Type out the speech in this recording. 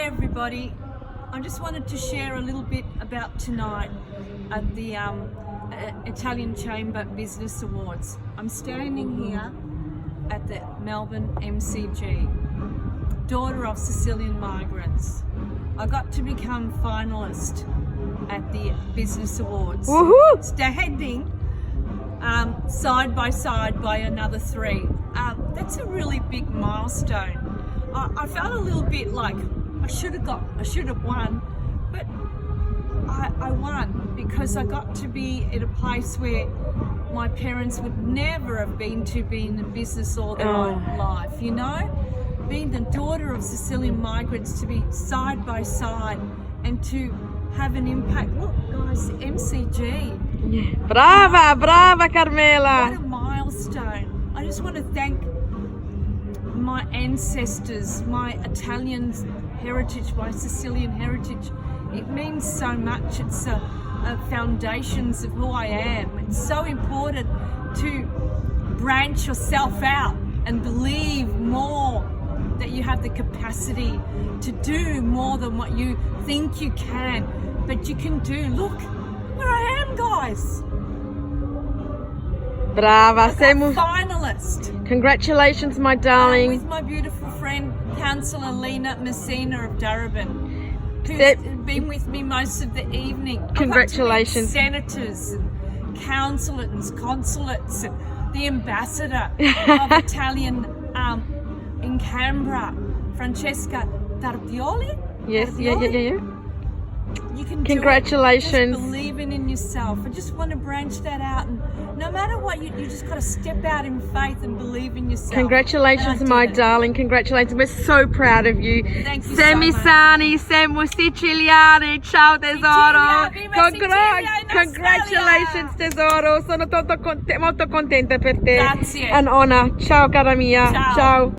everybody. I just wanted to share a little bit about tonight at the Italian Chamber Business Awards. I'm standing here at the Melbourne MCG, daughter of Sicilian migrants. I got to become finalist at the Business Awards. Woohoo! Standing side by side by another three. That's a really big milestone. I felt a little bit like I should have won, but I won because I got to be at a place where my parents would never have been to be in the business all their own life, you know? Being the daughter of Sicilian migrants, to be side by side and to have an impact. Look guys, MCG. Brava Carmela. What a milestone. I just want to thank my ancestors, my Italian heritage, my Sicilian heritage. It means so much. It's a foundations of who I am. It's so important to branch yourself out and believe more that you have the capacity to do more than what you think you can, but you can do. Look where I am, guys. Brava, Finalist. Congratulations, my darling. With my beautiful friend, Councillor Lena Messina of Darebin, who's been with me most of the evening. Congratulations. Senators and councillors, consulates, and the ambassador of Italian in Canberra, Francesca Tardioli. Yes, Tardioli. yeah. You can Congratulations. do it. Just believing in yourself. I just want to branch that out, and no matter what, you just got to step out in faith and believe in yourself. Congratulations, my darling. Congratulations. We're so proud of you. Thank you Siamo so much. sani, siamo siciliani. Ciao tesoro. Viva Sicilia in Congratulations tesoro. Sono molto contenta per te. Grazie. An honor. Ciao cara mia. Ciao. Ciao.